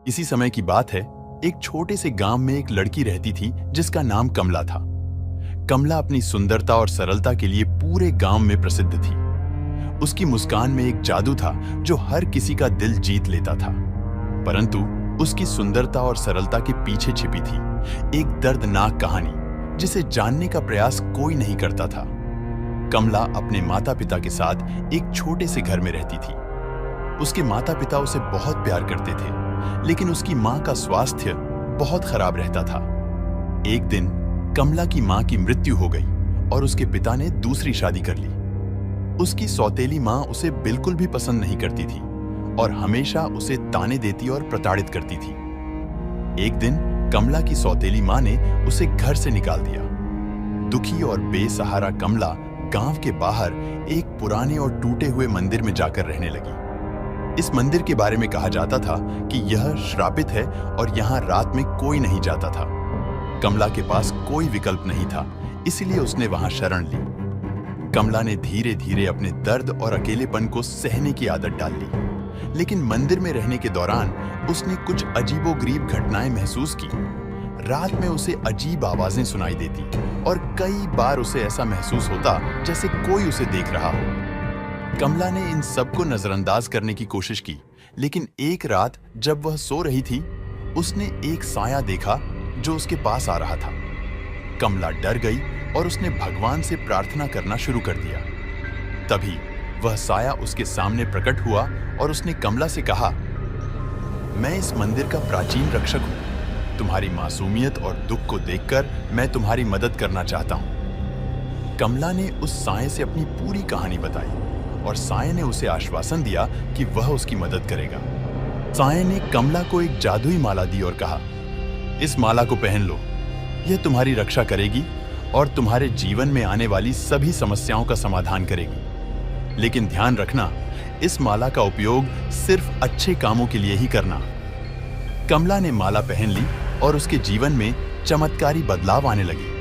इसी समय की बात है। एक छोटे से गांव में एक लड़की रहती थी जिसका नाम कमला था। कमला अपनी सुंदरता और सरलता के लिए पूरे गांव में प्रसिद्ध थी। उसकी मुस्कान में एक जादू था जो हर किसी का दिल जीत लेता था। परंतु उसकी सुंदरता और सरलता के पीछे छिपी थी एक दर्दनाक कहानी जिसे जानने का प्रयास कोई नहीं करता था। कमला अपने माता पिता के साथ एक छोटे से घर में रहती थी। उसके माता पिता उसे बहुत प्यार करते थे, लेकिन उसकी मां का स्वास्थ्य बहुत खराब रहता था। एक दिन कमला की मां की मृत्यु हो गई और उसके पिता ने दूसरी शादी कर ली। उसकी सौतेली मां उसे बिल्कुल भी पसंद नहीं करती थी और हमेशा उसे ताने देती और प्रताड़ित करती थी। एक दिन कमला की सौतेली मां ने उसे घर से निकाल दिया। दुखी और बेसहारा कमला गांव के बाहर एक पुराने और टूटे हुए मंदिर में जाकर रहने लगी। इस मंदिर के बारे में कहा जाता था कि यह श्रापित है और यहाँ रात में कोई नहीं जाता था। कमला के पास कोई विकल्प नहीं था, इसलिए उसने वहां शरण ली। कमला ने धीरे धीरे अपने दर्द और अकेलेपन को सहने की आदत डाल ली, लेकिन मंदिर में रहने के दौरान उसने कुछ अजीबोगरीब घटनाएं महसूस की। रात में उसे अजीब आवाजें सुनाई देती और कई बार उसे ऐसा महसूस होता जैसे कोई उसे देख रहा हो। कमला ने इन सबको नजरअंदाज करने की कोशिश की, लेकिन एक रात जब वह सो रही थी, उसने एक साया देखा जो उसके पास आ रहा था। कमला डर गई और उसने भगवान से प्रार्थना करना शुरू कर दिया। तभी वह साया उसके सामने प्रकट हुआ और उसने कमला से कहा, मैं इस मंदिर का प्राचीन रक्षक हूं। तुम्हारी मासूमियत और दुख को देखकर मैं तुम्हारी मदद करना चाहता हूं। कमला ने उस साये से अपनी पूरी कहानी बताई और साये ने उसे आश्वासन दिया कि वह उसकी मदद करेगा। साये ने कमला को एक जादुई माला दी और कहा, इस माला को पहन लो, यह तुम्हारी रक्षा करेगी और तुम्हारे जीवन में आने वाली सभी समस्याओं का समाधान करेगी। लेकिन ध्यान रखना, इस माला का उपयोग सिर्फ अच्छे कामों के लिए ही करना। कमला ने माला पहन ली और उसके जीवन में चमत्कारी बदलाव आने लगे।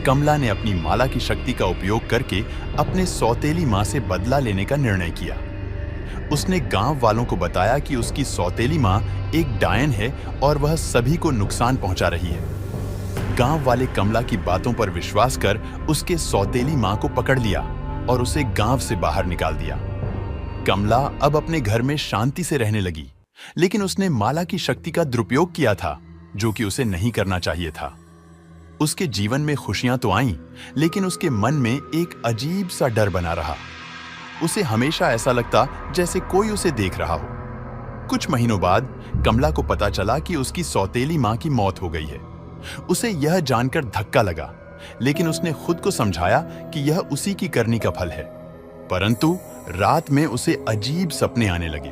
कमला ने अपनी माला की शक्ति का उपयोग करके अपने सौतेली मां से बदला लेने का निर्णय किया। उसने गांव वालों को बताया कि उसकी सौतेली मां एक डायन है और वह सभी को नुकसान पहुंचा रही है। गांव वाले कमला की बातों पर विश्वास कर उसके सौतेली मां को पकड़ लिया और उसे गांव से बाहर निकाल दिया। कमला अब अपने घर में शांति से रहने लगी, लेकिन उसने माला की शक्ति का दुरुपयोग किया था, जो कि उसे नहीं करना चाहिए था। उसके जीवन में खुशियां तो आईं, लेकिन उसके मन में एक अजीब सा डर बना रहा। उसे हमेशा ऐसा लगता जैसे कोई उसे देख रहा हो। कुछ महीनों बाद कमला को पता चला कि उसकी सौतेली मां की मौत हो गई है। उसे यह जानकर धक्का लगा, लेकिन उसने खुद को समझाया कि यह उसी की करनी का फल है। परंतु रात में उसे अजीब सपने आने लगे।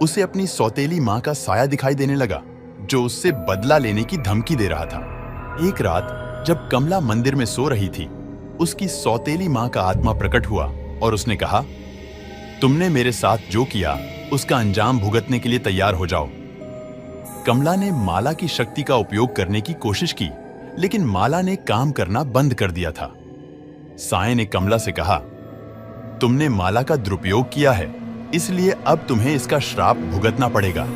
उसे अपनी सौतेली मां का साया दिखाई देने लगा, जो उससे बदला लेने की धमकी दे रहा था। एक रात जब कमला मंदिर में सो रही थी, उसकी सौतेली मां का आत्मा प्रकट हुआ और उसने कहा, तुमने मेरे साथ जो किया उसका अंजाम भुगतने के लिए तैयार हो जाओ। कमला ने माला की शक्ति का उपयोग करने की कोशिश की, लेकिन माला ने काम करना बंद कर दिया था। साये ने कमला से कहा, तुमने माला का दुरुपयोग किया है, इसलिए अब तुम्हें इसका श्राप भुगतना पड़ेगा।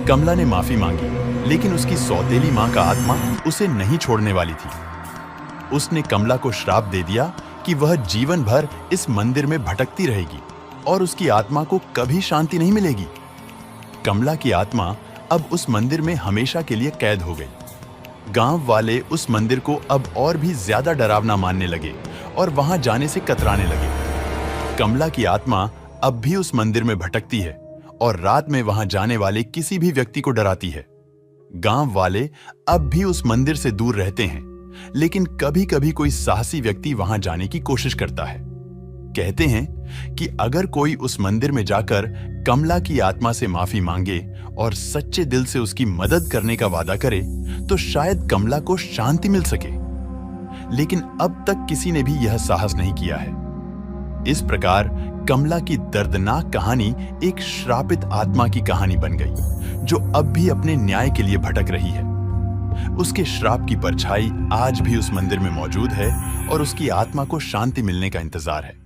कमला ने माफी मांगी, लेकिन उसकी सौतेली मां का आत्मा उसे नहीं छोड़ने वाली थी। उसने कमला को श्राप दे दिया कि वह जीवन भर इस मंदिर में भटकती रहेगी और उसकी आत्मा को कभी शांति नहीं मिलेगी। कमला की आत्मा अब उस मंदिर में हमेशा के लिए कैद हो गई। गांव वाले उस मंदिर को अब और भी ज्यादा डरावना मानने लगे और वहां जाने से कतराने लगे। कमला की आत्मा अब भी उस मंदिर में भटकती है और रात में वहां जाने वाले किसी भी व्यक्ति को डराती है। गांव वाले अब भी उस मंदिर से दूर रहते हैं, लेकिन कभी कभी कोई साहसी व्यक्ति वहां जाने की कोशिश करता है। कहते हैं कि अगर कोई उस मंदिर में जाकर कमला की आत्मा से माफी मांगे और सच्चे दिल से उसकी मदद करने का वादा करे, तो शायद कमला को शांति मिल सके। लेकिन अब तक किसी ने भी यह साहस नहीं किया है। इस प्रकार कमला की दर्दनाक कहानी एक श्रापित आत्मा की कहानी बन गई, जो अब भी अपने न्याय के लिए भटक रही है। उसके श्राप की परछाई आज भी उस मंदिर में मौजूद है और उसकी आत्मा को शांति मिलने का इंतजार है।